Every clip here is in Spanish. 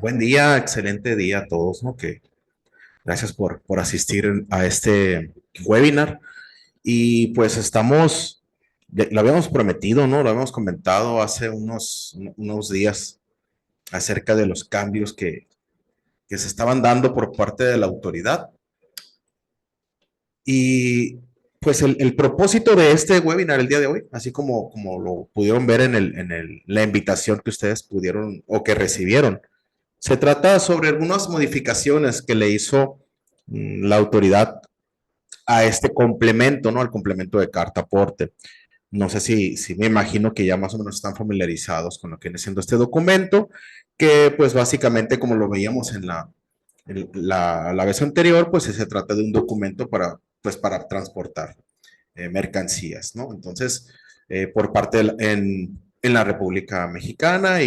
Buen día, excelente día a todos, ¿no? Gracias por asistir a este webinar. Y pues lo habíamos prometido, ¿no? Lo habíamos comentado hace unos días acerca de los cambios que se estaban dando por parte de la autoridad. Y pues el propósito de este webinar el día de hoy, así como lo pudieron ver la invitación que ustedes pudieron o que recibieron, se trata sobre algunas modificaciones que le hizo la autoridad a este complemento, ¿no? Al complemento de carta aporte. No sé si me imagino que ya más o menos están familiarizados con lo que viene siendo este documento, que pues básicamente como lo veíamos en la vez anterior, pues se trata de un documento para transportar mercancías, ¿no? Entonces, por parte en la República Mexicana,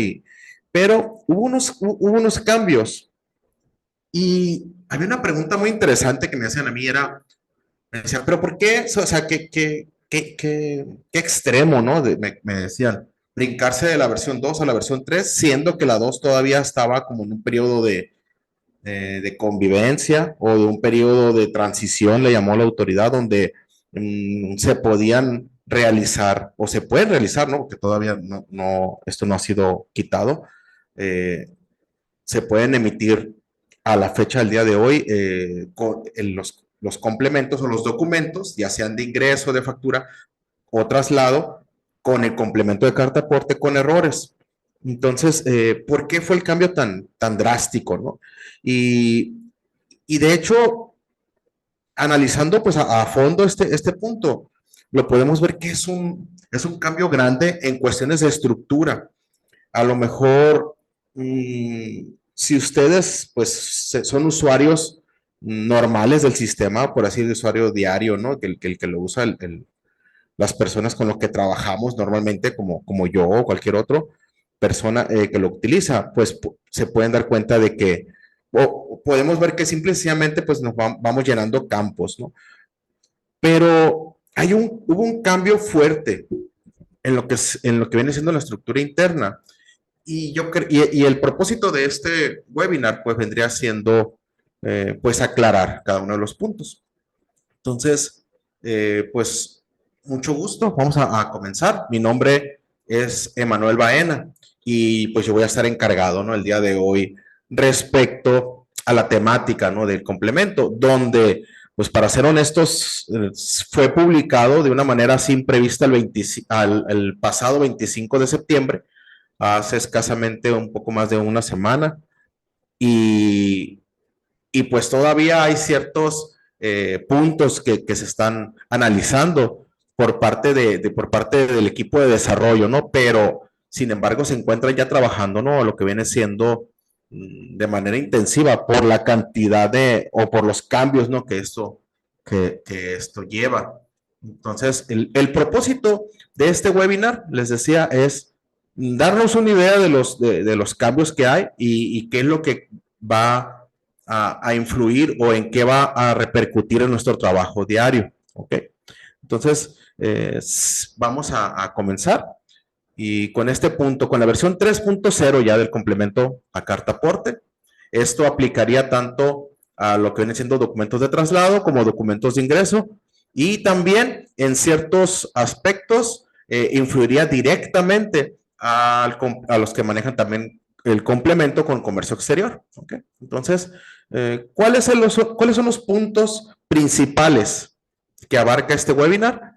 pero hubo unos cambios y había una pregunta muy interesante que me hacían a mí, me decían, pero ¿por qué? O sea, ¿qué extremo, ¿no? Me decían, brincarse de la versión 2 a la versión 3 siendo que la 2 todavía estaba como en un periodo de convivencia o de un periodo de transición, le llamó la autoridad, donde se podían realizar o se pueden realizar, ¿no? Porque todavía esto no ha sido quitado. eh, Se pueden emitir a la fecha del día de hoy los complementos o los documentos, ya sean de ingreso, de factura o traslado, con el complemento de carta aporte con errores. Entonces, ¿por qué fue el cambio tan drástico, no? Y, y de hecho, analizando pues a fondo este punto, lo podemos ver que es un cambio grande en cuestiones de estructura. A lo mejor, si ustedes pues son usuarios normales del sistema, por así decirlo, usuario diario, ¿no? Que lo usa las personas con las que trabajamos normalmente, como yo o cualquier otro persona que lo utiliza, pues se pueden dar cuenta de que, o podemos ver que simplemente pues vamos llenando campos, ¿no? Pero hubo un cambio fuerte en lo que viene siendo la estructura interna. Y el propósito de este webinar, pues, vendría siendo, pues, aclarar cada uno de los puntos. Entonces, pues, mucho gusto. Vamos a comenzar. Mi nombre es Emanuel Baena y, pues, yo voy a estar encargado, ¿no? El día de hoy respecto a la temática, ¿no? Del complemento, donde, pues, para ser honestos, fue publicado de una manera así imprevista el pasado 25 de septiembre, hace escasamente un poco más de una semana y, y pues todavía hay ciertos puntos que se están analizando por parte del equipo de desarrollo, ¿no? Pero sin embargo se encuentran ya trabajando, ¿no? Lo que viene siendo de manera intensiva por la cantidad o por los cambios, ¿no? Que esto lleva. Entonces, el propósito de este webinar, les decía, es darnos una idea de los cambios que hay y qué es lo que va a influir o en qué va a repercutir en nuestro trabajo diario. ¿Ok? Entonces, vamos a comenzar. Y con este punto, con la versión 3.0 ya del complemento a carta aporte, esto aplicaría tanto a lo que vienen siendo documentos de traslado como documentos de ingreso y también en ciertos aspectos influiría directamente a los que manejan también el complemento con comercio exterior. ¿Okay? Entonces, ¿cuáles son los puntos principales que abarca este webinar?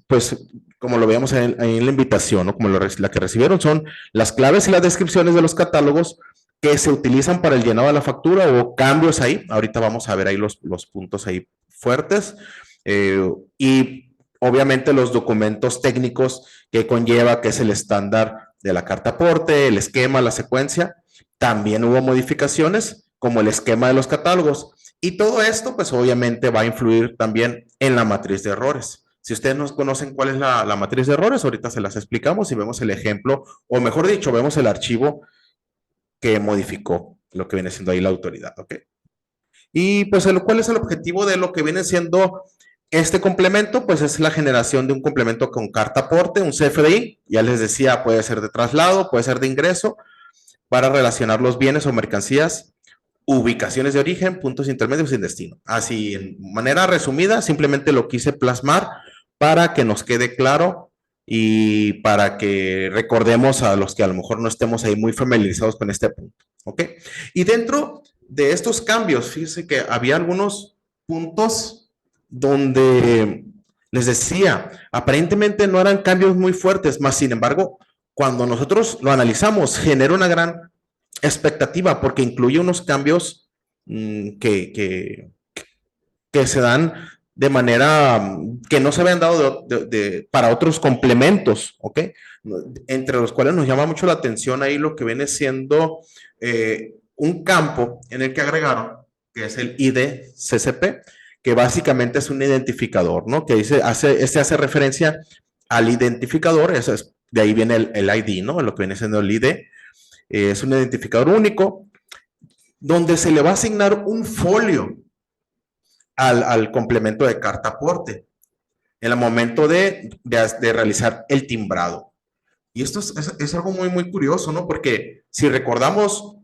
Pues, como lo veíamos en la invitación, ¿no? Como la que recibieron, son las claves y las descripciones de los catálogos que se utilizan para el llenado de la factura o cambios ahí. Ahorita vamos a ver ahí los puntos ahí fuertes. Y obviamente los documentos técnicos que conlleva, que es el estándar de la carta aporte, el esquema, la secuencia. También hubo modificaciones como el esquema de los catálogos. Y todo esto, pues obviamente va a influir también en la matriz de errores. Si ustedes no conocen cuál es la matriz de errores, ahorita se las explicamos y vemos el ejemplo, o mejor dicho, vemos el archivo que modificó lo que viene siendo ahí la autoridad. ¿Ok? Y pues, ¿cuál es el objetivo de lo que viene siendo este complemento? Pues es la generación de un complemento con carta aporte, un CFDI. Ya les decía, puede ser de traslado, puede ser de ingreso, para relacionar los bienes o mercancías, ubicaciones de origen, puntos intermedios sin destino. Así, en manera resumida, simplemente lo quise plasmar para que nos quede claro y para que recordemos a los que a lo mejor no estemos ahí muy familiarizados con este punto. ¿Ok? Y dentro de estos cambios, fíjense que había algunos puntos donde les decía, aparentemente no eran cambios muy fuertes, más sin embargo, cuando nosotros lo analizamos, genera una gran expectativa porque incluye unos cambios que se dan de manera que no se habían dado para otros complementos, ¿ok? Entre los cuales nos llama mucho la atención ahí lo que viene siendo un campo en el que agregaron, que es el ID-CCP, que básicamente es un identificador, ¿no? Que hace referencia al identificador, de ahí viene el ID, ¿no? Lo que viene siendo el ID, es un identificador único, donde se le va a asignar un folio al complemento de carta aporte en el momento de realizar el timbrado. Y esto es algo muy, muy curioso, ¿no? Porque si recordamos,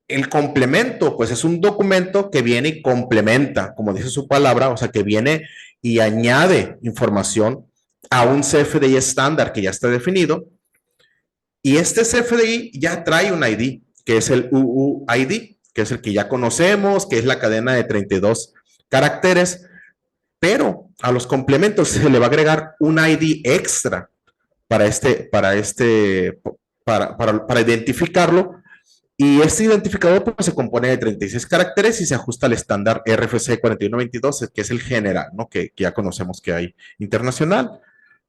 el complemento, pues es un documento que viene y complementa, como dice su palabra, o sea, que viene y añade información a un CFDI estándar que ya está definido. Y este CFDI ya trae un ID, que es el UUID, que es el que ya conocemos, que es la cadena de 32 caracteres, pero a los complementos se le va a agregar un ID extra para identificarlo. Y este identificador pues, se compone de 36 caracteres y se ajusta al estándar RFC 4122, que es el general, ¿no? Que ya conocemos que hay internacional.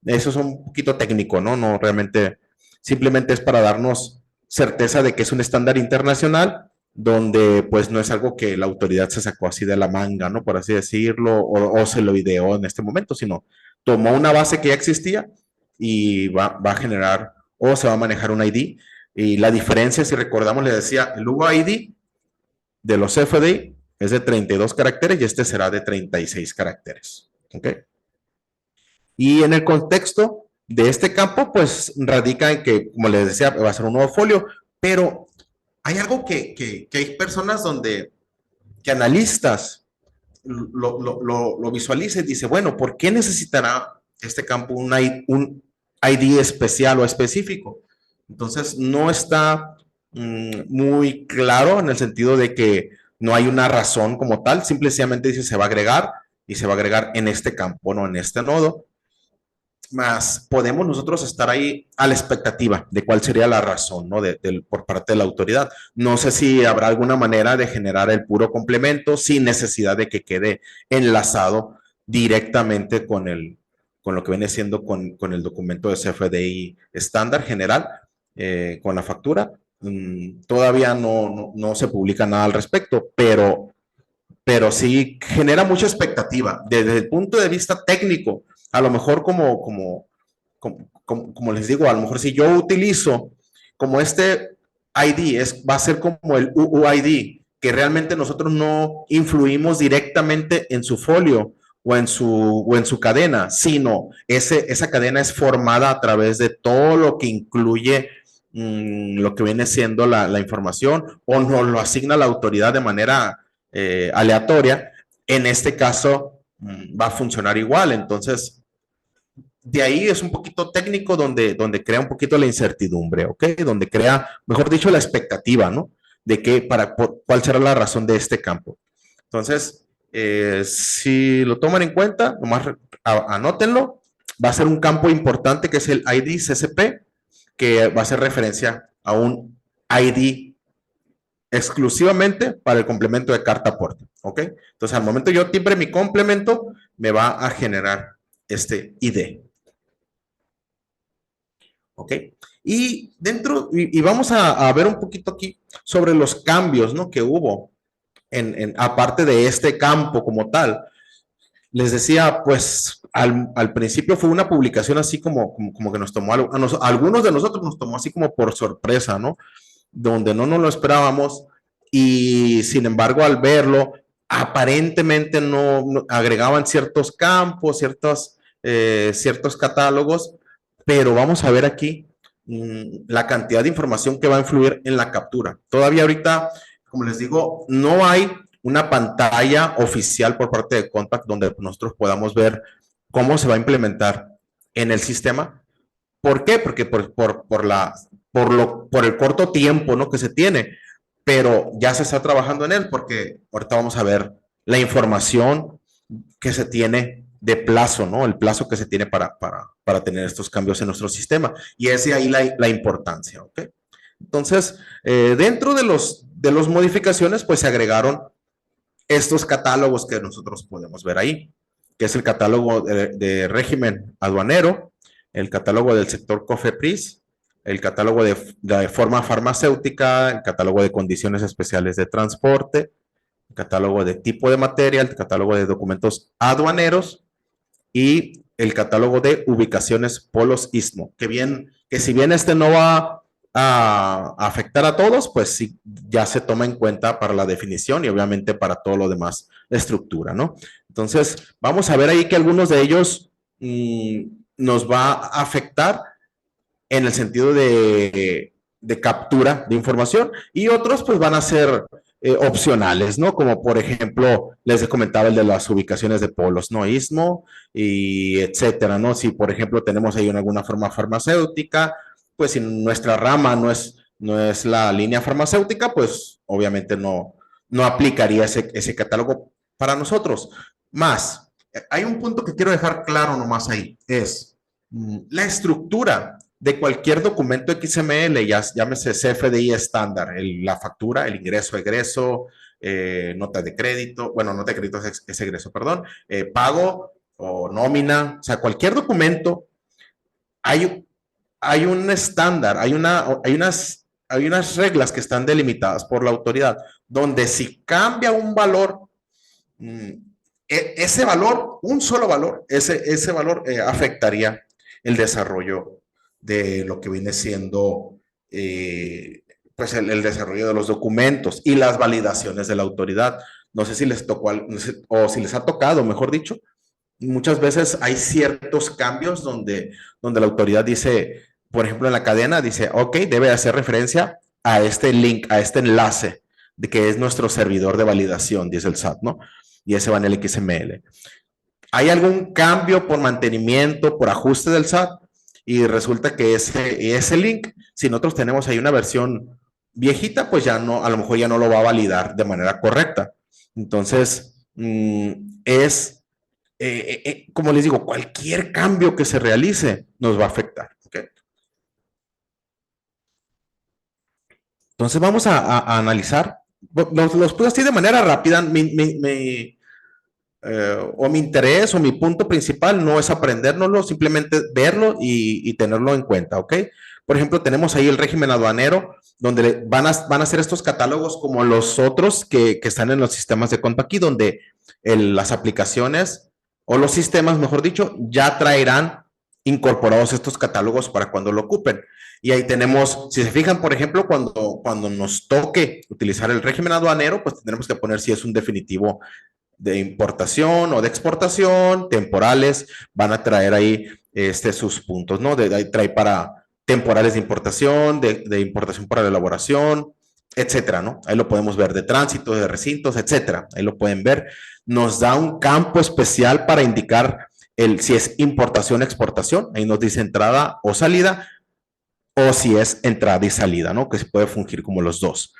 Eso es un poquito técnico, ¿no? No realmente, simplemente es para darnos certeza de que es un estándar internacional donde pues no es algo que la autoridad se sacó así de la manga, ¿no? Por así decirlo, o se lo ideó en este momento, sino tomó una base que ya existía y va a generar o se va a manejar un ID. Y la diferencia, si recordamos, le decía, el UID de los FDI es de 32 caracteres y este será de 36 caracteres. ¿Ok? Y en el contexto de este campo, pues radica en que, como les decía, va a ser un nuevo folio, pero hay algo que hay personas que analistas lo visualiza y dice, bueno, ¿por qué necesitará este campo un ID especial o específico? Entonces, no está muy claro en el sentido de que no hay una razón como tal, simplemente dice se va a agregar y se va a agregar en este campo, no en este nodo, más podemos nosotros estar ahí a la expectativa de cuál sería la razón, ¿no? Por parte de la autoridad. No sé si habrá alguna manera de generar el puro complemento sin necesidad de que quede enlazado directamente con lo que viene siendo con el documento de CFDI estándar general, con la factura. Todavía no se publica nada al respecto, pero sí genera mucha expectativa. Desde el punto de vista técnico, a lo mejor como les digo, a lo mejor si yo utilizo como este ID, va a ser como el UUID, que realmente nosotros no influimos directamente en su folio o en su cadena, sino esa cadena es formada a través de todo lo que incluye lo que viene siendo la información o nos lo asigna la autoridad de manera aleatoria. En este caso va a funcionar igual. Entonces, de ahí es un poquito técnico donde crea un poquito la incertidumbre, ¿ok? Donde crea, mejor dicho, la expectativa, ¿no? De cuál será la razón de este campo. Entonces, si lo toman en cuenta, nomás anótenlo. Va a ser un campo importante que es el ID CCP, que va a hacer referencia a un ID exclusivamente para el complemento de carta aporte, ¿ok? Entonces, al momento yo timbre mi complemento, me va a generar este ID. ¿Ok? Y vamos a ver un poquito aquí sobre los cambios, ¿no? Que hubo aparte de este campo como tal. Les decía, pues al principio fue una publicación así como que nos tomó, algunos de nosotros nos tomó así como por sorpresa, ¿no? Donde no nos lo esperábamos y sin embargo al verlo, aparentemente no agregaban ciertos campos, ciertos catálogos, pero vamos a ver aquí la cantidad de información que va a influir en la captura. Todavía ahorita, como les digo, no hay una pantalla oficial por parte de Contact donde nosotros podamos ver cómo se va a implementar en el sistema. ¿Por qué? Porque por el corto tiempo, ¿no?, que se tiene, pero ya se está trabajando en él porque ahorita vamos a ver la información que se tiene de plazo, ¿no? El plazo que se tiene para tener estos cambios en nuestro sistema. Y es de ahí la importancia, ¿ok? Entonces, dentro de los modificaciones, pues se agregaron estos catálogos que nosotros podemos ver ahí, que es el catálogo de régimen aduanero, el catálogo del sector COFEPRIS, el catálogo de forma farmacéutica, el catálogo de condiciones especiales de transporte, el catálogo de tipo de materia, el catálogo de documentos aduaneros y el catálogo de ubicaciones polos istmo, que si bien este no va a afectar a todos, pues sí, ya se toma en cuenta para la definición y obviamente para todo lo demás, la estructura, ¿no? Entonces, vamos a ver ahí que algunos de ellos nos va a afectar en el sentido de captura de información y otros pues van a ser opcionales, ¿no? Como por ejemplo, les comentaba el de las ubicaciones de polos, ¿no? Istmo y etcétera, ¿no? Si por ejemplo tenemos ahí alguna forma farmacéutica, pues si nuestra rama no es la línea farmacéutica, pues obviamente no aplicaría ese catálogo para nosotros. Más, hay un punto que quiero dejar claro nomás ahí, es la estructura de cualquier documento XML, ya llámese CFDI estándar, la factura, el ingreso, egreso, nota de crédito, bueno, nota de crédito es egreso, perdón, pago o nómina, o sea, cualquier documento, hay un estándar, hay unas reglas que están delimitadas por la autoridad, donde si cambia un valor, ese valor, un solo valor, ese valor afectaría el desarrollo de lo que viene siendo pues el desarrollo de los documentos y las validaciones de la autoridad. No sé si les tocó, no sé, o si les ha tocado, mejor dicho, muchas veces hay ciertos cambios donde la autoridad dice, por ejemplo, en la cadena dice, ok, debe hacer referencia a este link, a este enlace, de que es nuestro servidor de validación, dice el SAT, ¿no? Y ese va en el XML. ¿Hay algún cambio por mantenimiento, por ajuste del SAT? Y resulta que ese link, si nosotros tenemos ahí una versión viejita, pues ya no, a lo mejor ya no lo va a validar de manera correcta. Entonces, como les digo, cualquier cambio que se realice nos va a afectar. ¿Okay? Entonces vamos a analizar, los puse así de manera rápida, o mi interés o mi punto principal no es aprendérnoslo, simplemente verlo y tenerlo en cuenta, ¿ok? Por ejemplo, tenemos ahí el régimen aduanero, donde van a ser estos catálogos como los otros que están en los sistemas de Compact, donde las aplicaciones o los sistemas, mejor dicho, ya traerán incorporados estos catálogos para cuando lo ocupen. Y ahí tenemos, si se fijan, por ejemplo, cuando nos toque utilizar el régimen aduanero, pues tendremos que poner si es un definitivo de importación o de exportación, temporales, van a traer ahí sus puntos, ¿no? Trae para temporales de importación, de importación para la elaboración, etcétera, ¿no? Ahí lo podemos ver, de tránsito, de recintos, etcétera. Ahí lo pueden ver. Nos da un campo especial para indicar si es importación, exportación. Ahí nos dice entrada o salida, o si es entrada y salida, ¿no? Que se puede fungir como los dos.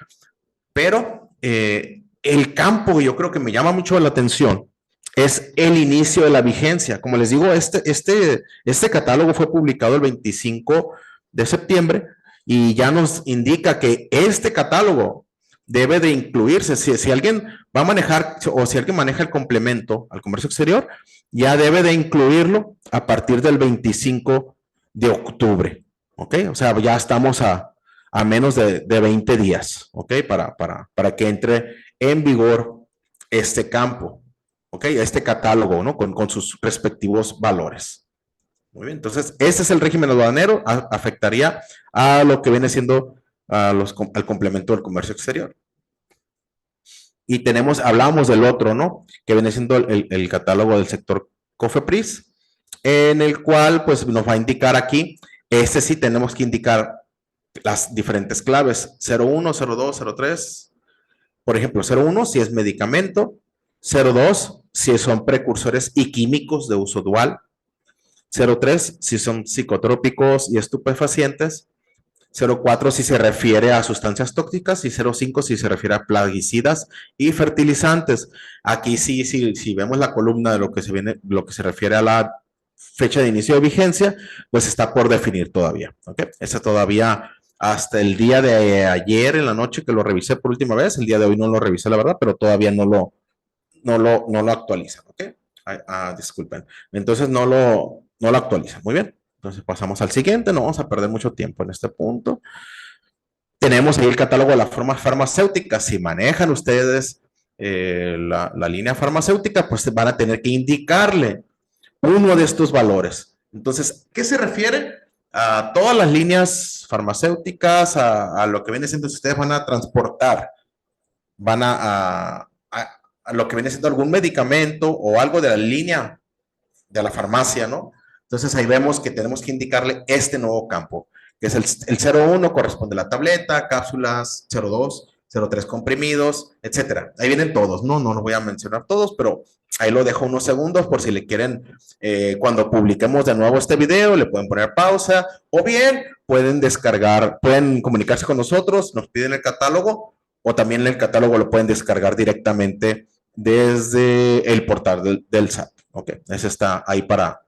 Pero el campo, yo creo que me llama mucho la atención, es el inicio de la vigencia. Como les digo, este catálogo fue publicado el 25 de septiembre y ya nos indica que este catálogo debe de incluirse. Si alguien va a manejar o si alguien maneja el complemento al comercio exterior, ya debe de incluirlo a partir del 25 de octubre. ¿Ok? O sea, ya estamos a menos de 20 días, ¿ok? Para que entre en vigor este campo, ¿ok? Este catálogo, ¿no? Con sus respectivos valores. Muy bien, entonces, este es el régimen aduanero, afectaría a lo que viene siendo al complemento del comercio exterior. Y hablábamos del otro, ¿no? Que viene siendo el catálogo del sector COFEPRIS, en el cual, pues, nos va a indicar aquí Este sí tenemos que indicar las diferentes claves, 01, 02, 03. Por ejemplo, 01 si es medicamento, 02 si son precursores y químicos de uso dual, 03 si son psicotrópicos y estupefacientes, 04 si se refiere a sustancias tóxicas y 05 si se refiere a plaguicidas y fertilizantes. Aquí sí, si vemos la columna de lo que se refiere a la fecha de inicio de vigencia, pues está por definir todavía. ¿Okay? Esa todavía hasta el día de ayer en la noche que lo revisé por última vez, el día de hoy no lo revisé la verdad, pero todavía no lo actualizan. ¿Okay? Disculpen. Entonces no lo actualizan. Muy bien. Entonces pasamos al siguiente, no vamos a perder mucho tiempo en este punto. Tenemos ahí el catálogo de las formas farmacéuticas. Si manejan ustedes la línea farmacéutica, pues van a tener que indicarle uno de estos valores. Entonces, ¿qué se refiere? A todas las líneas farmacéuticas, a lo que viene siendo, si ustedes van a transportar, van a lo que viene siendo algún medicamento o algo de la línea de la farmacia, ¿no? Entonces ahí vemos que tenemos que indicarle este nuevo campo, que es el 01 corresponde a la tableta, cápsulas 02, 03 comprimidos, etcétera. Ahí vienen todos, no los voy a mencionar todos, pero ahí lo dejo unos segundos por si le quieren, cuando publiquemos de nuevo este video, le pueden poner pausa o bien pueden descargar, pueden comunicarse con nosotros, nos piden el catálogo o también el catálogo lo pueden descargar directamente desde el portal del SAT. Ok, ese está ahí para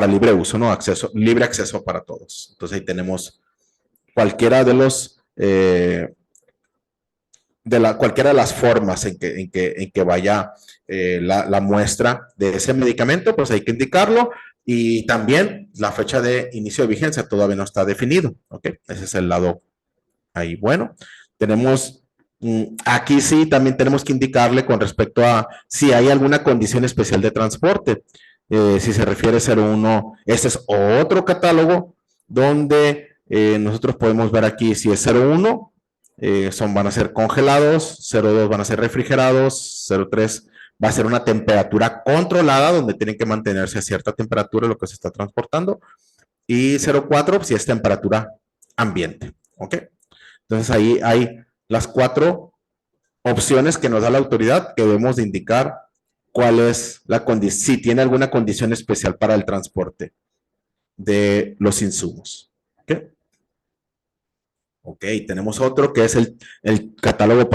libre uso, ¿no? Libre acceso para todos. Entonces ahí tenemos cualquiera de los, cualquiera de las formas en que vaya la muestra de ese medicamento, pues hay que indicarlo. Y también la fecha de inicio de vigencia todavía no está definido. Ok, ese es el lado ahí. Bueno, tenemos aquí sí también tenemos que indicarle con respecto a si hay alguna condición especial de transporte. Si se refiere a 01, este es otro catálogo donde nosotros podemos ver aquí si es 01, van a ser congelados, 02 van a ser refrigerados, 03 va a ser una temperatura controlada donde tienen que mantenerse a cierta temperatura lo que se está transportando y 04 si es temperatura ambiente. ¿Ok? Entonces ahí hay las 4 opciones que nos da la autoridad que debemos de indicar cuál es la condición, si tiene alguna condición especial para el transporte de los insumos. ¿Ok? Ok, tenemos otro que es el catálogo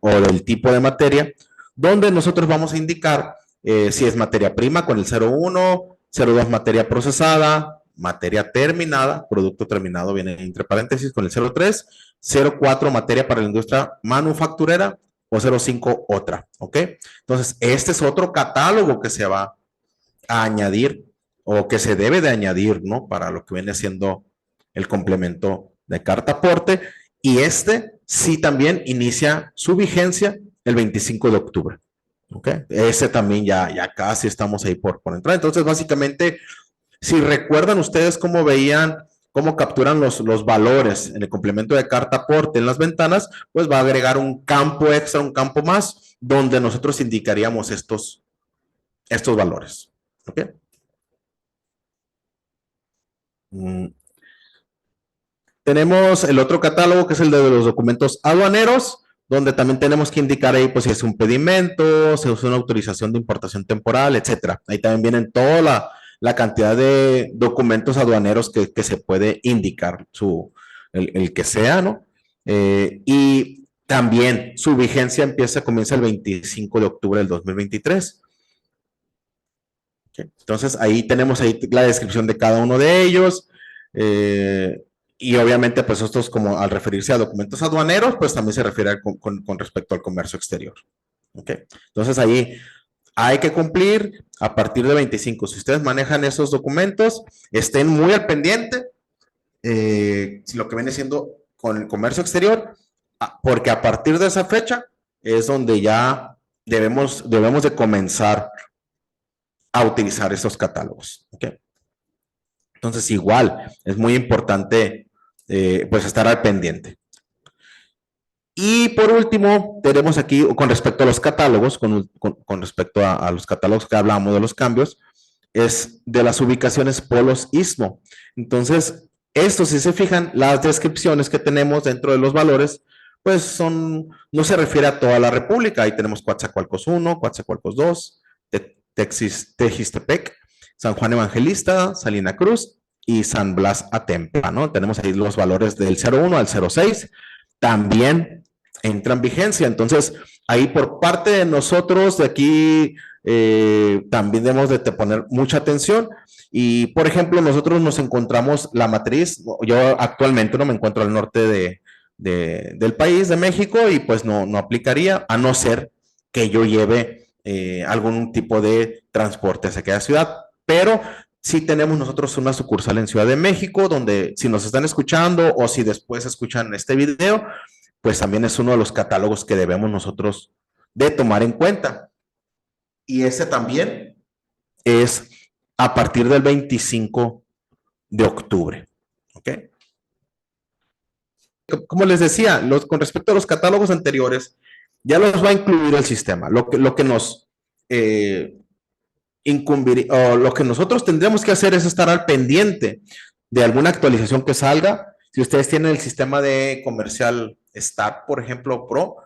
o el tipo de materia, donde nosotros vamos a indicar si es materia prima con el 01, 02 materia procesada, materia terminada, producto terminado viene entre paréntesis con el 03, 04 materia para la industria manufacturera o 05 otra, ¿ok? Entonces, este es otro catálogo que se va a añadir o que se debe de añadir, ¿no? Para lo que viene siendo el complemento de carta aporte y este sí también inicia su vigencia el 25 de octubre. ¿Ok? Ese también ya casi estamos ahí por entrar. Entonces, básicamente, si recuerdan ustedes cómo veían, cómo capturan los valores en el complemento de carta aporte en las ventanas, pues va a agregar un campo extra, un campo más, donde nosotros indicaríamos estos valores. ¿Ok? Tenemos el otro catálogo que es el de los documentos aduaneros, donde también tenemos que indicar ahí pues si es un pedimento, si es una autorización de importación temporal, etcétera. Ahí también vienen toda la cantidad de documentos aduaneros que se puede indicar, el que sea, ¿no? Y también su vigencia comienza el 25 de octubre del 2023. Okay. Entonces ahí tenemos ahí la descripción de cada uno de ellos. Y obviamente, pues estos como al referirse a documentos aduaneros, pues también se refiere con respecto al comercio exterior. ¿Ok? Entonces ahí hay que cumplir a partir de 25. Si ustedes manejan esos documentos, estén muy al pendiente lo que viene siendo con el comercio exterior, porque a partir de esa fecha es donde ya debemos de comenzar a utilizar esos catálogos. ¿Ok? Entonces, igual, es muy importante pues estar al pendiente. Y por último, tenemos aquí con respecto a los catálogos, con respecto a los catálogos que hablamos de los cambios, es de las ubicaciones polos istmo. Entonces, esto, si se fijan, las descripciones que tenemos dentro de los valores, pues no se refiere a toda la República. Ahí tenemos Coatzacoalcos 1, Coatzacoalcos 2, Tejistepec, San Juan Evangelista, Salina Cruz y San Blas Atempa, ¿no? Tenemos ahí los valores del 01 al 06. También entra en vigencia. Entonces, ahí por parte de nosotros, de aquí, también debemos de poner mucha atención. Y, por ejemplo, nosotros nos encontramos la matriz, yo actualmente no me encuentro al norte del país, de México, y pues no aplicaría, a no ser que yo lleve algún tipo de transporte hacia aquella ciudad. Pero sí tenemos nosotros una sucursal en Ciudad de México, donde si nos están escuchando o si después escuchan este video, pues también es uno de los catálogos que debemos nosotros de tomar en cuenta. Y ese también es a partir del 25 de octubre. ¿Ok? Como les decía, con respecto a los catálogos anteriores, ya los va a incluir el sistema. Lo que nos incumbir, o lo que nosotros tendremos que hacer es estar al pendiente de alguna actualización que salga. Si ustedes tienen el sistema de comercial Star, por ejemplo, Pro,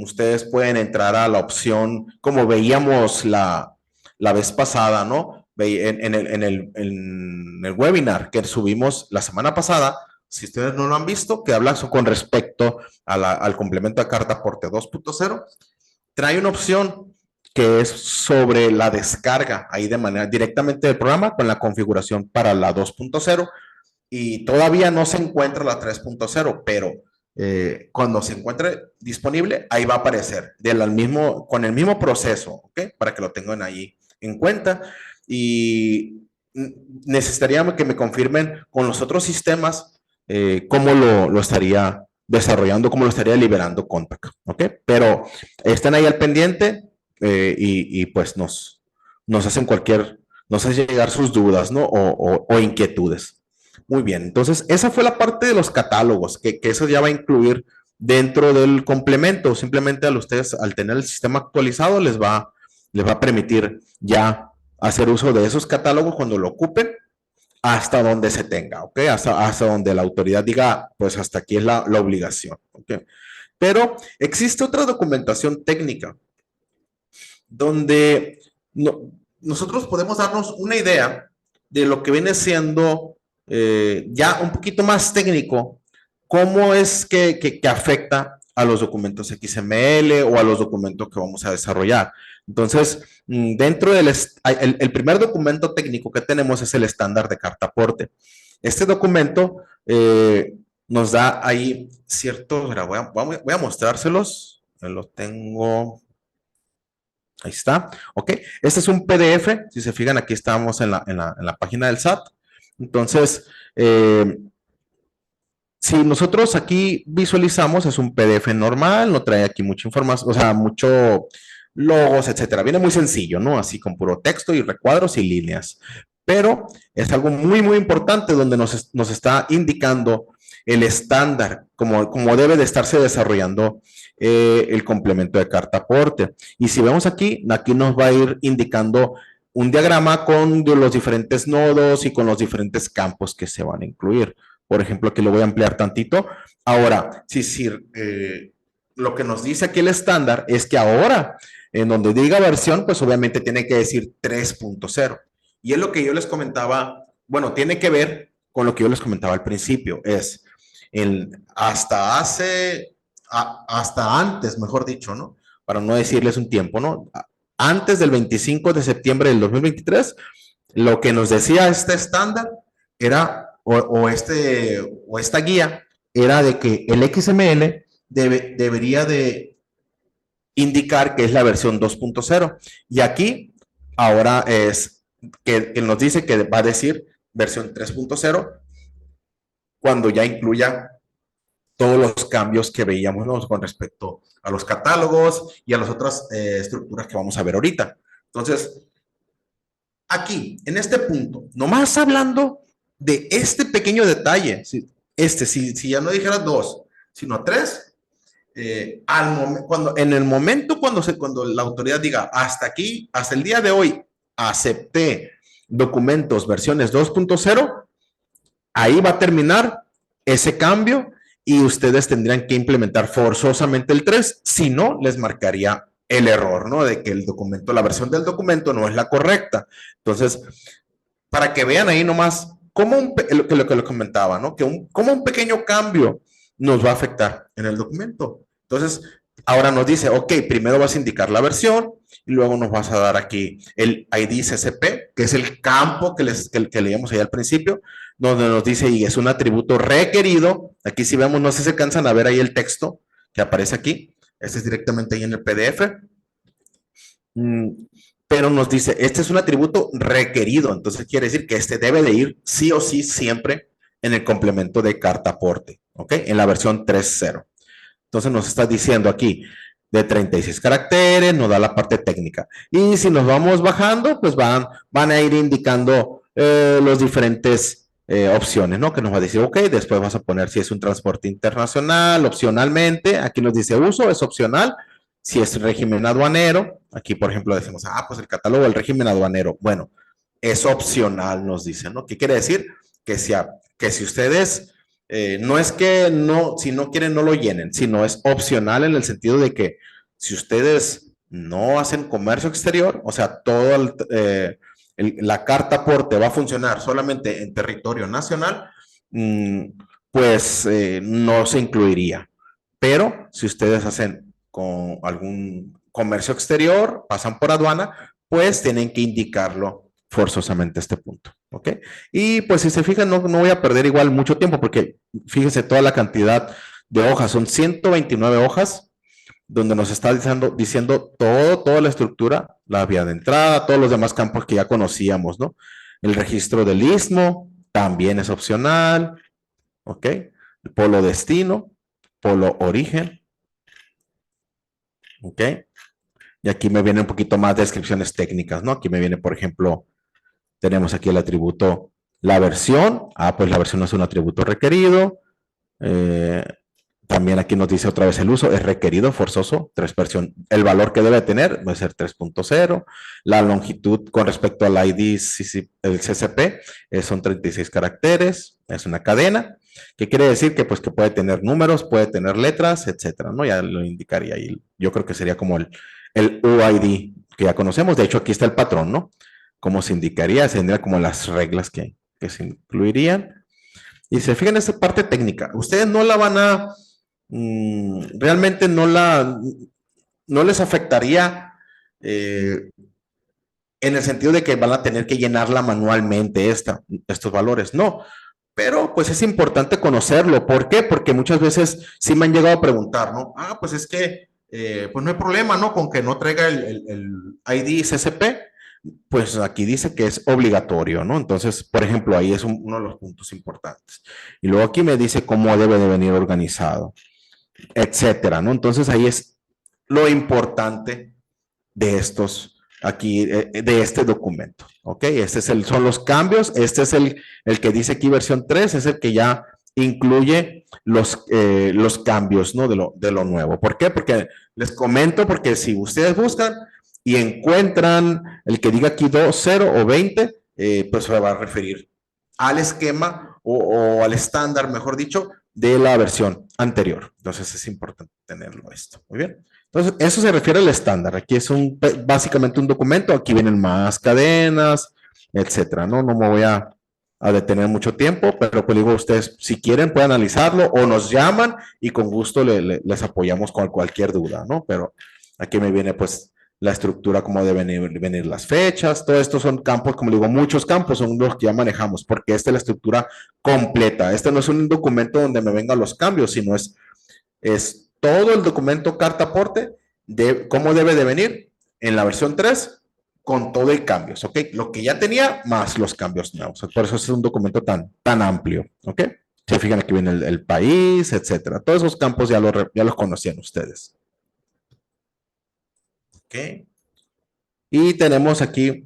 ustedes pueden entrar a la opción, como veíamos la vez pasada, ¿no? En el webinar que subimos la semana pasada, si ustedes no lo han visto, que habla con respecto al complemento de carta aporte 2.0, trae una opción que es sobre la descarga ahí de manera directamente del programa con la configuración para la 2.0 y todavía no se encuentra la 3.0, pero cuando se encuentre disponible, ahí va a aparecer con el mismo proceso, ¿ok? Para que lo tengan ahí en cuenta. Y necesitaría que me confirmen con los otros sistemas cómo lo estaría desarrollando, cómo lo estaría liberando Contact, ¿ok? Pero estén ahí al pendiente pues nos nos hacen llegar sus dudas, ¿no? O inquietudes. Muy bien, entonces esa fue la parte de los catálogos, que eso ya va a incluir dentro del complemento. Simplemente a ustedes, al tener el sistema actualizado, les va a permitir ya hacer uso de esos catálogos cuando lo ocupen hasta donde se tenga, ¿ok? Hasta donde la autoridad diga, pues hasta aquí es la obligación, ¿ok? Pero existe otra documentación técnica donde nosotros podemos darnos una idea de lo que viene siendo ya un poquito más técnico, cómo es que afecta a los documentos XML o a los documentos que vamos a desarrollar. Entonces, dentro el primer documento técnico que tenemos es el estándar de carta aporte. Este documento nos da ahí ciertos, voy a mostrárselos, lo tengo. Ahí está, ok. Este es un PDF, si se fijan, aquí estamos en la página del SAT. Entonces, si nosotros aquí visualizamos, es un PDF normal, no trae aquí mucha información, o sea, mucho logos, etcétera. Viene muy sencillo, ¿no? Así con puro texto y recuadros y líneas. Pero es algo muy importante donde nos está indicando el estándar, como debe de estarse desarrollando el complemento de carta aporte. Y si vemos aquí nos va a ir indicando un diagrama con los diferentes nodos y con los diferentes campos que se van a incluir. Por ejemplo, aquí lo voy a ampliar tantito. Ahora, lo que nos dice aquí el estándar es que ahora, en donde diga versión, pues obviamente tiene que decir 3.0. Y es lo que yo les comentaba, bueno, tiene que ver con lo que yo les comentaba al principio, es hasta antes, mejor dicho, ¿no? Para no decirles un tiempo, ¿no? Antes del 25 de septiembre del 2023, lo que nos decía este estándar era, o esta guía, era de que el XML debería de indicar que es la versión 2.0. Y aquí ahora es que nos dice que va a decir versión 3.0 cuando ya incluya todos los cambios que veíamos, ¿no? Con respecto a los catálogos y a las otras estructuras que vamos a ver ahorita. Entonces, aquí, en este punto, nomás hablando de este pequeño detalle, si ya no dijera 2, sino 3, en el momento cuando la autoridad diga hasta aquí, hasta el día de hoy, acepté documentos versiones 2.0, ahí va a terminar ese cambio y ustedes tendrían que implementar forzosamente el 3, si no, les marcaría el error, ¿no? De que el documento, la versión del documento no es la correcta. Entonces, para que vean ahí nomás cómo lo que les comentaba, ¿no? Cómo un pequeño cambio nos va a afectar en el documento. Entonces, ahora nos dice, ok, primero vas a indicar la versión y luego nos vas a dar aquí el ID CCP, que es el campo que leíamos ahí al principio, donde nos dice, y es un atributo requerido. Aquí si vemos, no sé si se cansan a ver ahí el texto que aparece aquí. Este es directamente ahí en el PDF. Pero nos dice, este es un atributo requerido, entonces quiere decir que este debe de ir sí o sí siempre en el complemento de carta aporte, ¿ok? En la versión 3.0. Entonces nos está diciendo aquí de 36 caracteres, nos da la parte técnica. Y si nos vamos bajando, pues van a ir indicando los diferentes opciones, ¿no? Que nos va a decir, ok, después vas a poner si es un transporte internacional, opcionalmente, aquí nos dice uso, es opcional. Si es régimen aduanero, aquí por ejemplo decimos, pues el catálogo del régimen aduanero, bueno, es opcional, nos dicen, ¿no? ¿Qué quiere decir? Que si ustedes, no es que no, si no quieren no lo llenen, sino es opcional en el sentido de que si ustedes no hacen comercio exterior, o sea, la carta aporte va a funcionar solamente en territorio nacional, pues no se incluiría. Pero si ustedes hacen con algún comercio exterior, pasan por aduana, pues tienen que indicarlo forzosamente este punto, ¿ok? Y pues si se fijan, no voy a perder igual mucho tiempo porque fíjense toda la cantidad de hojas, son 129 hojas donde nos está diciendo toda la estructura, la vía de entrada, todos los demás campos que ya conocíamos, ¿no? El registro del istmo también es opcional, ¿ok? El polo destino, polo origen, ¿ok? Y aquí me vienen un poquito más descripciones técnicas, ¿no? Aquí me viene, por ejemplo, tenemos aquí el atributo, la versión. Pues la versión no es un atributo requerido. También aquí nos dice otra vez el uso, es requerido, forzoso, versión. El valor que debe tener va a ser 3.0. La longitud con respecto al ID, el CCP, son 36 caracteres, es una cadena. ¿Qué quiere decir? Que pues que puede tener números, puede tener letras, etcétera, ¿no? Ya lo indicaría ahí. Yo creo que sería como el UID que ya conocemos. De hecho, aquí está el patrón, ¿no? Como se indicaría, serían como las reglas que se incluirían. Y se fijan en esta parte técnica. Ustedes no la van a, realmente no les afectaría en el sentido de que van a tener que llenarla manualmente estos valores. No, pero pues es importante conocerlo. ¿Por qué? Porque muchas veces sí me han llegado a preguntar, ¿no? Pues es que, pues no hay problema, ¿no? Con que no traiga el ID CCP, pues aquí dice que es obligatorio, ¿no? Entonces, por ejemplo, ahí es uno de los puntos importantes. Y luego aquí me dice cómo debe de venir organizado, etcétera, ¿no? Entonces ahí es lo importante de estos aquí, de este documento, ¿ok? Son los cambios, este es el que dice aquí versión 3, es el que ya incluye los cambios, ¿no? De lo nuevo. ¿Por qué? Porque les comento, porque si ustedes buscan y encuentran el que diga aquí 2, 0 o 20, pues se va a referir al esquema o al estándar, mejor dicho, de la versión anterior. Entonces es importante tenerlo esto. Muy bien. Entonces, eso se refiere al estándar. Aquí es básicamente un documento. Aquí vienen más cadenas, etcétera. No me voy a detener mucho tiempo, pero pues digo, ustedes, si quieren, pueden analizarlo o nos llaman y con gusto les apoyamos con cualquier duda, ¿no? Pero aquí me viene, pues, la estructura, cómo deben venir las fechas. Todo esto son campos, como digo, muchos campos son los que ya manejamos, porque esta es la estructura completa. Este no es un documento donde me vengan los cambios, sino es todo el documento carta aporte de cómo debe de venir en la versión 3 con todo el cambios, ¿ok? Lo que ya tenía más los cambios nuevos. Por eso es un documento tan amplio, ¿ok? Se fijan aquí viene el país, etcétera. Todos esos campos ya los conocían ustedes. ¿Ok? Y tenemos aquí,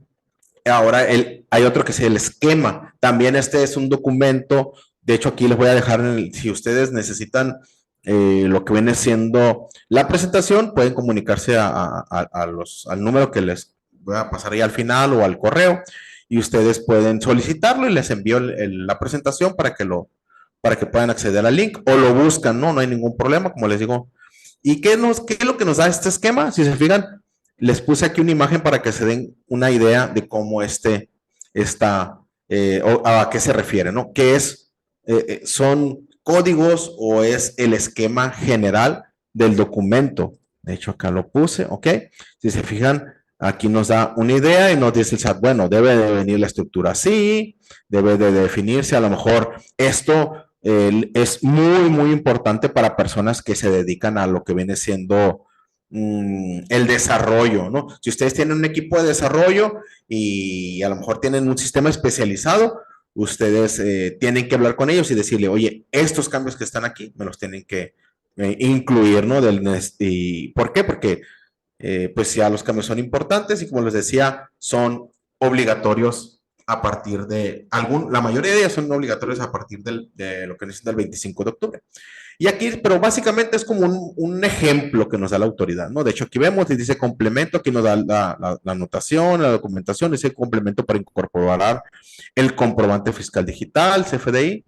ahora hay otro que es el esquema. También este es un documento, de hecho aquí les voy a dejar, si ustedes necesitan lo que viene siendo la presentación, pueden comunicarse al número que les voy a pasar ahí al final o al correo y ustedes pueden solicitarlo y les envío la presentación para que puedan acceder al link o lo buscan, ¿no? No hay ningún problema, como les digo. ¿Y qué es lo que nos da este esquema? Si se fijan, les puse aquí una imagen para que se den una idea de cómo está, o a qué se refiere, ¿no? ¿Qué es? ¿Son códigos o es el esquema general del documento? De hecho, acá lo puse, ¿ok? Si se fijan, aquí nos da una idea y nos dice el SAT, bueno, debe de venir la estructura así, debe de definirse, a lo mejor esto es muy, muy importante para personas que se dedican a lo que viene siendo el desarrollo, ¿no? Si ustedes tienen un equipo de desarrollo y a lo mejor tienen un sistema especializado, ustedes tienen que hablar con ellos y decirle, oye, estos cambios que están aquí me los tienen que incluir, ¿no? ¿Y por qué? Porque pues ya los cambios son importantes y como les decía, son obligatorios a partir la mayoría de ellas son obligatorios a partir de lo que necesita el 25 de octubre. Y aquí, pero básicamente es como un ejemplo que nos da la autoridad, ¿no? De hecho, aquí vemos y dice complemento, aquí nos da la anotación, la documentación, dice complemento para incorporar el comprobante fiscal digital, CFDI.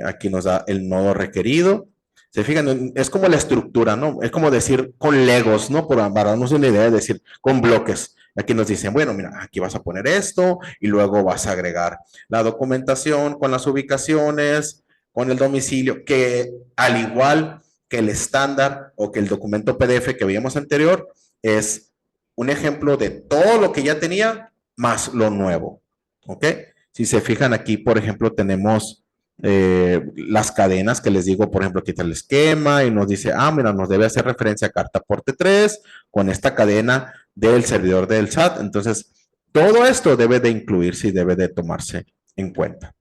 Aquí nos da el nodo requerido. Se fijan, es como la estructura, ¿no? Es como decir con legos, ¿no? Para darnos una idea de decir con bloques. Aquí nos dicen, bueno, mira, aquí vas a poner esto y luego vas a agregar la documentación con las ubicaciones, con el domicilio, que al igual que el estándar o que el documento PDF que veíamos anterior, es un ejemplo de todo lo que ya tenía más lo nuevo, ¿ok? Si se fijan aquí, por ejemplo, tenemos las cadenas que les digo, por ejemplo, aquí está el esquema y nos dice, mira, nos debe hacer referencia a carta aporte 3 con esta cadena del servidor del SAT. Entonces, todo esto debe de incluirse y debe de tomarse en cuenta.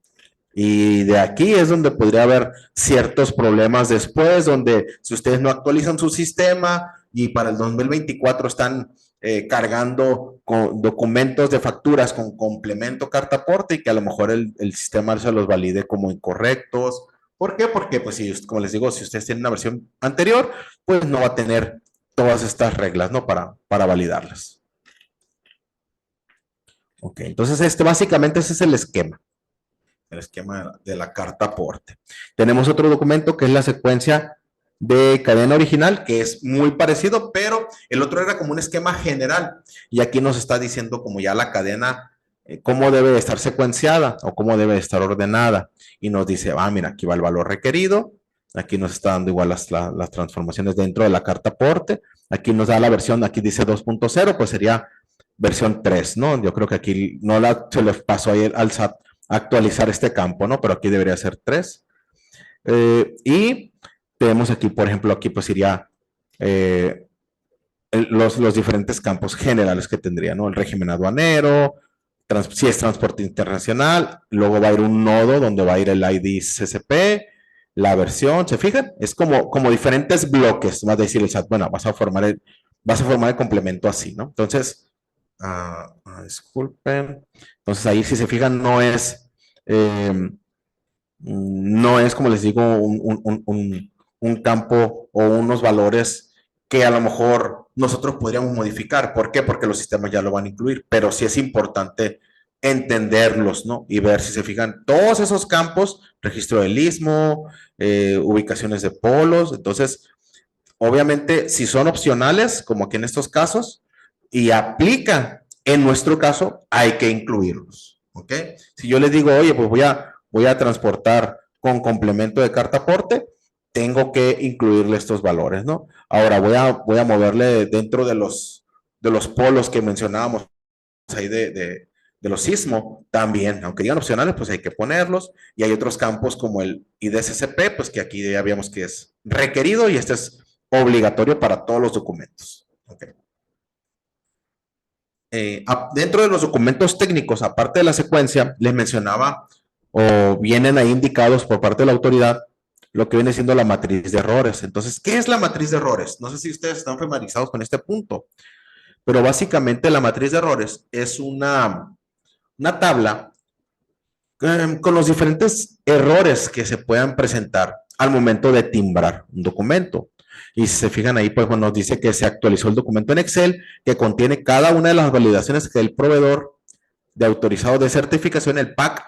Y de aquí es donde podría haber ciertos problemas después, donde si ustedes no actualizan su sistema y para el 2024 están cargando con documentos de facturas con complemento carta aporte y que a lo mejor el sistema se los valide como incorrectos. ¿Por qué? Porque, pues, si, como les digo, si ustedes tienen una versión anterior, pues no va a tener todas estas reglas, ¿no? Para validarlas. Ok, entonces básicamente ese es el esquema de la carta aporte. Tenemos otro documento que es la secuencia de cadena original, que es muy parecido, pero el otro era como un esquema general. Y aquí nos está diciendo como ya la cadena, cómo debe estar secuenciada o cómo debe estar ordenada. Y nos dice, mira, aquí va el valor requerido. Aquí nos está dando igual las transformaciones dentro de la carta aporte. Aquí nos da la versión, aquí dice 2.0, pues sería versión 3, ¿no? Yo creo que aquí no se le pasó ahí al SAT actualizar este campo, ¿no? Pero aquí debería ser 3. Y tenemos aquí, por ejemplo, aquí pues iría los diferentes campos generales que tendría, ¿no? El régimen aduanero, si es transporte internacional, luego va a ir un nodo donde va a ir el ID CCP, la versión, ¿se fijan? Es como diferentes bloques, va a decir el SAT, bueno, vas a formar el complemento así, ¿no? Entonces, disculpen, entonces ahí si se fijan no es como les digo un campo o unos valores que a lo mejor nosotros podríamos modificar. ¿Por qué? Porque los sistemas ya lo van a incluir, pero sí es importante entenderlos, ¿no? Y ver si se fijan todos esos campos, registro del istmo, ubicaciones de polos. Entonces, obviamente, si son opcionales, como aquí en estos casos, y aplica en nuestro caso, hay que incluirlos, ¿ok? Si yo les digo, oye, pues voy a transportar con complemento de carta aporte, tengo que incluirle estos valores, ¿no? Ahora voy a moverle dentro de los polos que mencionábamos ahí de los sismos, también, aunque digan opcionales, pues hay que ponerlos. Y hay otros campos como el IDSCP, pues que aquí ya vemos que es requerido y este es obligatorio para todos los documentos. Okay. Dentro de los documentos técnicos, aparte de la secuencia, les mencionaba o vienen ahí indicados por parte de la autoridad lo que viene siendo la matriz de errores. Entonces, ¿qué es la matriz de errores? No sé si ustedes están familiarizados con este punto, pero básicamente la matriz de errores es una tabla con los diferentes errores que se puedan presentar al momento de timbrar un documento. Y si se fijan ahí, pues bueno, nos dice que se actualizó el documento en Excel que contiene cada una de las validaciones que el proveedor de autorizado de certificación, el PAC,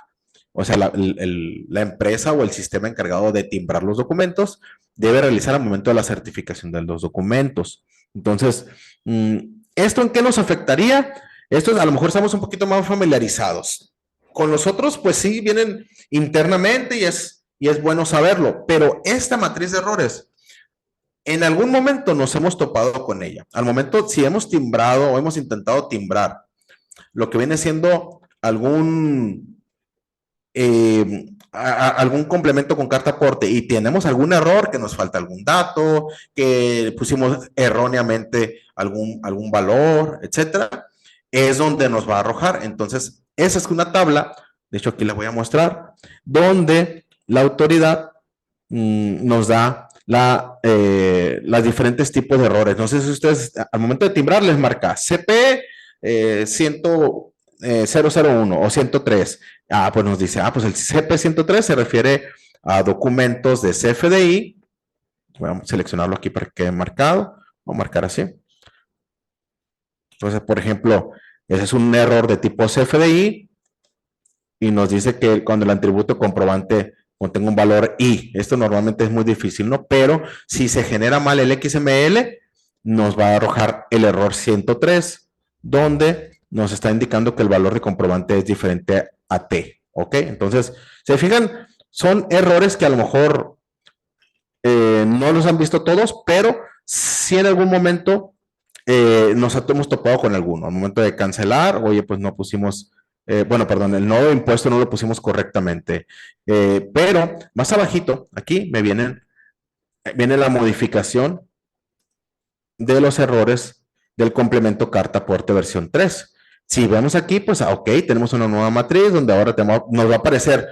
o sea, la empresa o el sistema encargado de timbrar los documentos, debe realizar al momento de la certificación de los documentos. Entonces, ¿esto en qué nos afectaría? Esto a lo mejor estamos un poquito más familiarizados. Con los otros, pues sí, vienen internamente y es bueno saberlo, pero esta matriz de errores, en algún momento nos hemos topado con ella. Al momento, si hemos timbrado o hemos intentado timbrar lo que viene siendo algún complemento con carta aporte y tenemos algún error, que nos falta algún dato, que pusimos erróneamente algún valor, etcétera, es donde nos va a arrojar. Entonces, esa es una tabla, de hecho aquí les voy a mostrar, donde la autoridad nos da los diferentes tipos de errores. No sé si ustedes al momento de timbrar les marca CP 001 o 103. Pues nos dice, pues el CP 103 se refiere a documentos de CFDI. Voy a seleccionarlo aquí para que quede marcado. Voy a marcar así. Entonces, por ejemplo, ese es un error de tipo CFDI y nos dice que cuando el atributo comprobante contenga un valor I, esto normalmente es muy difícil, ¿no? Pero si se genera mal el XML, nos va a arrojar el error 103, donde nos está indicando que el valor de comprobante es diferente a T, ¿ok? Entonces, se fijan, son errores que a lo mejor no los han visto todos, pero si en algún momento nos hemos topado con alguno. Al momento de cancelar, oye, pues no pusimos, bueno, perdón, el nodo de impuesto no lo pusimos correctamente. Pero más abajito, aquí viene la modificación de los errores del complemento carta aporte versión 3. Si vemos aquí, pues, ok, tenemos una nueva matriz donde ahora nos va a aparecer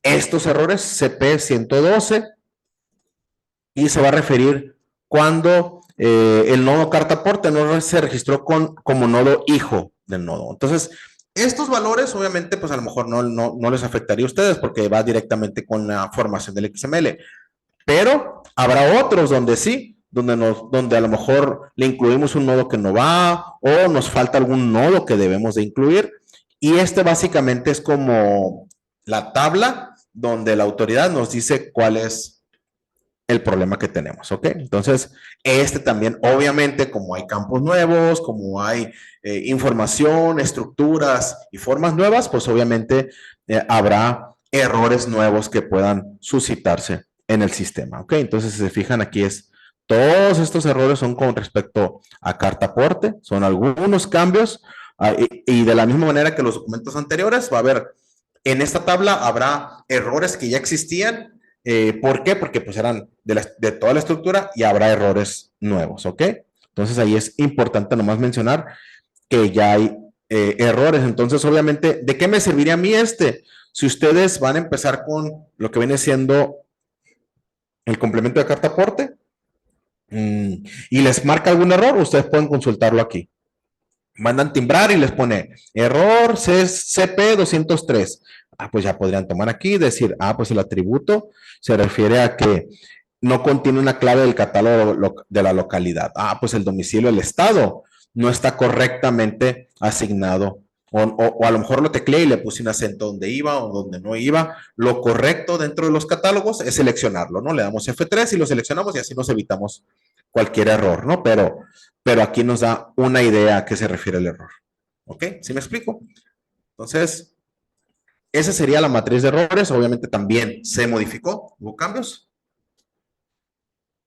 estos errores CP 112 y se va a referir cuando el nodo carta aporte no se registró como nodo hijo del nodo. Entonces, estos valores obviamente pues a lo mejor no les afectaría a ustedes porque va directamente con la formación del XML, pero habrá otros donde sí, donde a lo mejor le incluimos un nodo que no va o nos falta algún nodo que debemos de incluir y este básicamente es como la tabla donde la autoridad nos dice cuál es el problema que tenemos, ¿ok? Entonces, también, obviamente, como hay campos nuevos, como hay información, estructuras y formas nuevas, pues obviamente habrá errores nuevos que puedan suscitarse en el sistema, ¿ok? Entonces, si se fijan, aquí todos estos errores son con respecto a carta aporte, son algunos cambios, y de la misma manera que los documentos anteriores, va a haber, en esta tabla habrá errores que ya existían. ¿Por qué? Porque pues eran de toda la estructura y habrá errores nuevos, ¿ok? Entonces ahí es importante nomás mencionar que ya hay errores. Entonces, obviamente, ¿de qué me serviría a mí Si ustedes van a empezar con lo que viene siendo el complemento de carta aporte y les marca algún error, ustedes pueden consultarlo aquí. Mandan timbrar y les pone error CP 203. Pues ya podrían tomar aquí y decir, pues el atributo se refiere a que no contiene una clave del catálogo de la localidad. Pues el domicilio del estado no está correctamente asignado. O a lo mejor lo tecleé y le puse un acento donde iba o donde no iba. Lo correcto dentro de los catálogos es seleccionarlo, ¿no? Le damos F3 y lo seleccionamos y así nos evitamos cualquier error, ¿no? Pero aquí nos da una idea a qué se refiere el error. ¿Ok? ¿Sí me explico? Entonces, esa sería la matriz de errores. Obviamente también se modificó, hubo cambios.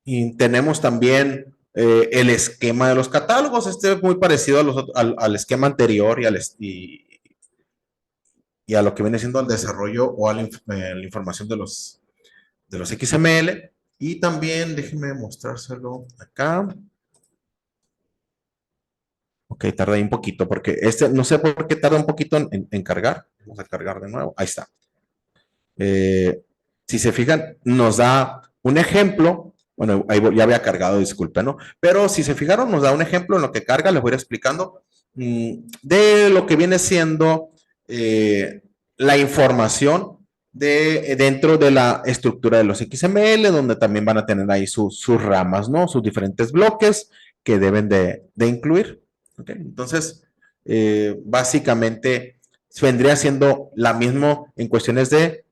Y tenemos también el esquema de los catálogos. Este es muy parecido al esquema anterior y a lo que viene siendo el desarrollo o a la información de los XML. Y también, déjenme mostrárselo acá. Ok, tarda ahí un poquito porque no sé por qué tarda un poquito en cargar. Vamos a cargar de nuevo. Ahí está. Si se fijan, nos da un ejemplo. Bueno, ahí ya había cargado, disculpen, ¿no? Pero si se fijaron, nos da un ejemplo en lo que carga, les voy a ir explicando, de lo que viene siendo la información dentro de la estructura de los XML, donde también van a tener ahí sus ramas, ¿no? Sus diferentes bloques que deben de incluir. ¿Okay? Entonces, básicamente vendría siendo la misma en cuestiones de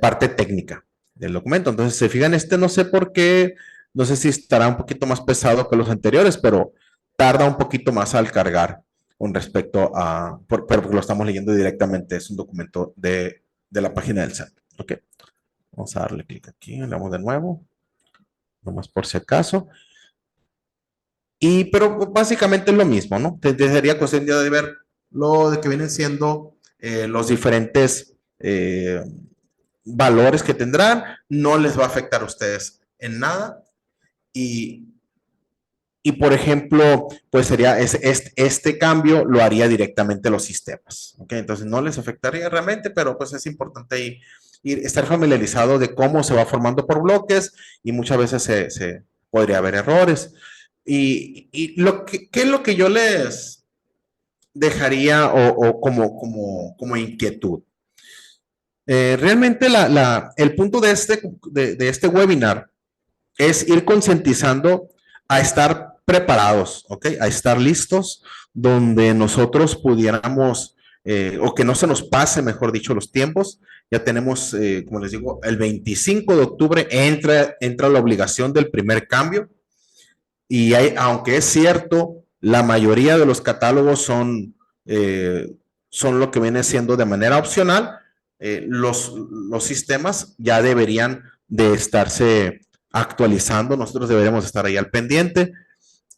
parte técnica del documento. Entonces, se fijan, no sé por qué, no sé si estará un poquito más pesado que los anteriores, pero tarda un poquito más al cargar con respecto a, pero porque lo estamos leyendo directamente, es un documento de la página del SAT. Ok, vamos a darle clic aquí, le damos de nuevo, nomás por si acaso. Pero básicamente es lo mismo, ¿no? Sería cuestión de ver lo de que vienen siendo los diferentes valores que tendrán, no les va a afectar a ustedes en nada. Y, por ejemplo, pues sería este cambio lo haría directamente los sistemas. ¿Ok? Entonces no les afectaría realmente, pero pues es importante estar familiarizado de cómo se va formando por bloques y muchas veces se podría haber errores. ¿Qué es lo que yo les dejaría o como inquietud? Realmente el punto de este webinar es ir concientizando a estar preparados, ¿ok? A estar listos, donde nosotros pudiéramos, o que no se nos pase, mejor dicho, los tiempos. Ya tenemos, como les digo, el 25 de octubre entra la obligación del primer cambio. Y aunque es cierto, la mayoría de los catálogos son lo que viene siendo de manera opcional, los sistemas ya deberían de estarse actualizando, nosotros deberíamos estar ahí al pendiente.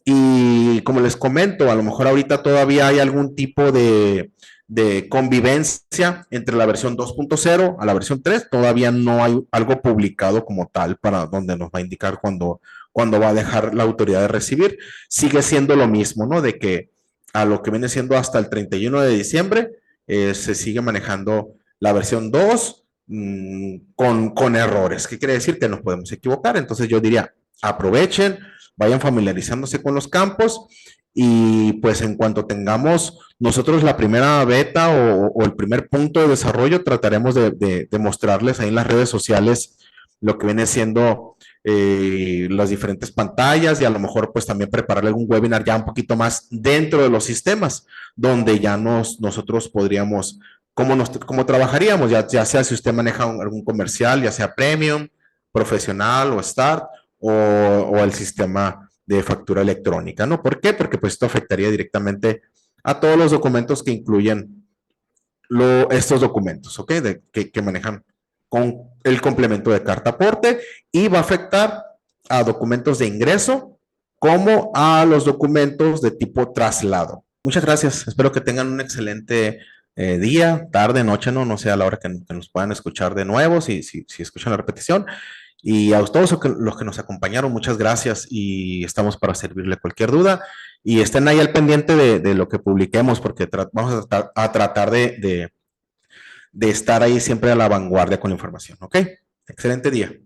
Y como les comento, a lo mejor ahorita todavía hay algún tipo de convivencia entre la versión 2.0 a la versión 3. Todavía no hay algo publicado como tal para donde nos va a indicar cuando va a dejar la autoridad de recibir. Sigue siendo lo mismo, ¿no? De que a lo que viene siendo hasta el 31 de diciembre se sigue manejando la versión 2 con errores. ¿Qué quiere decir? Que nos podemos equivocar. Entonces yo diría, aprovechen, vayan familiarizándose con los campos y pues en cuanto tengamos nosotros la primera beta o el primer punto de desarrollo, trataremos de mostrarles ahí en las redes sociales lo que viene siendo las diferentes pantallas y a lo mejor pues también prepararle algún webinar ya un poquito más dentro de los sistemas, donde ya nosotros podríamos, cómo trabajaríamos, ya sea si usted maneja algún comercial, ya sea premium, profesional o start, o el sistema de factura electrónica, ¿no? ¿Por qué? Porque pues esto afectaría directamente a todos los documentos que incluyen estos documentos, ¿ok? Que manejan con el complemento de carta aporte y va a afectar a documentos de ingreso como a los documentos de tipo traslado. Muchas gracias. Espero que tengan un excelente día, tarde, noche, no sé a la hora que nos puedan escuchar de nuevo, si escuchan la repetición. Y a todos los que nos acompañaron, muchas gracias y estamos para servirle cualquier duda. Y estén ahí al pendiente de lo que publiquemos, porque vamos a tratar de estar ahí siempre a la vanguardia con la información. ¿Ok? Excelente día.